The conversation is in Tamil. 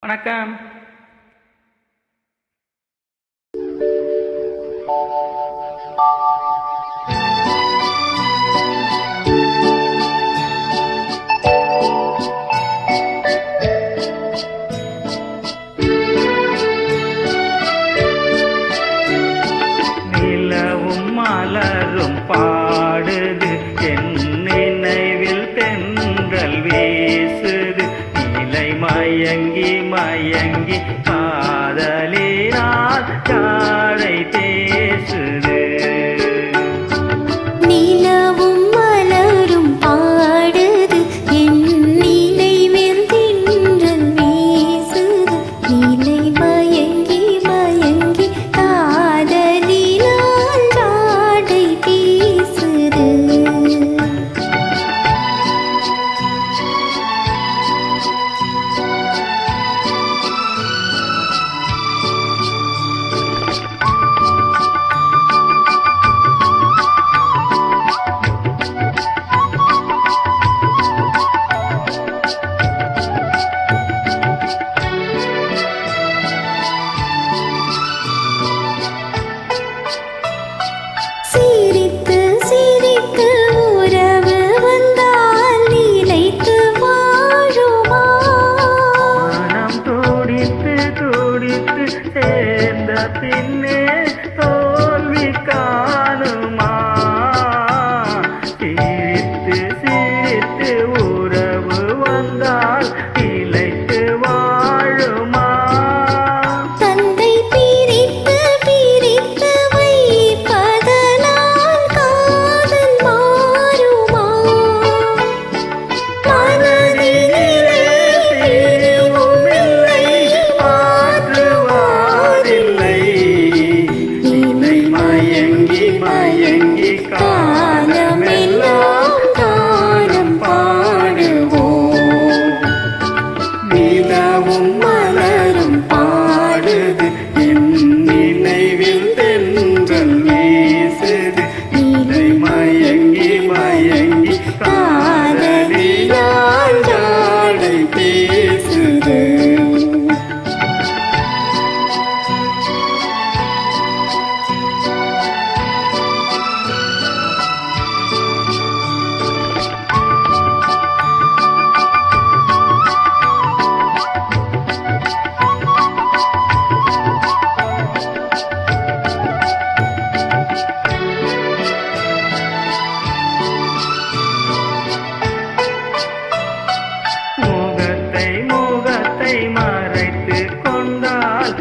வணக்கம். நிலவும் மலரும் பாடுது, என் நினைவில் தென்றல் வீசுது. நிலை மயங்கி மயங்கி காதலினால் காடை பேசுது. நிலவும் மலரும் பாடுது, என் நினைவில் தென்றல் வீசுது. நிலை மயங்கி மயங்கி காதலினால் காடை பேசுது. சிரித்து சிரித்து உறவு வந்தால் நிலைத்து வாழுமா? மனம் துடித்து துடித்து சேர்ந்த பின்னே தோல்வி காணுமா? சிரித்து சிரித்து உறவு வந்தால் நிலைத்து வாழுமா? தந்தை பிரித்து பிரித்து வைப்பதனால் காதல் மாறுமா? மனதினிலே பிரிவும் இல்லை, மாற்றுவாரில்லை. நிலை மயங்கி மயங்கி காலமெல்லாம் காலம் பாடுவோம். நிலவும் மலரும் பாடுது, என் நினைவில் தென்றல் வீசுது. நிலை மயங்கி மயங்கி காதலினால் ஜாடை பேசுது. முகத்தை முகத்தை மறைத்து கொண்டால்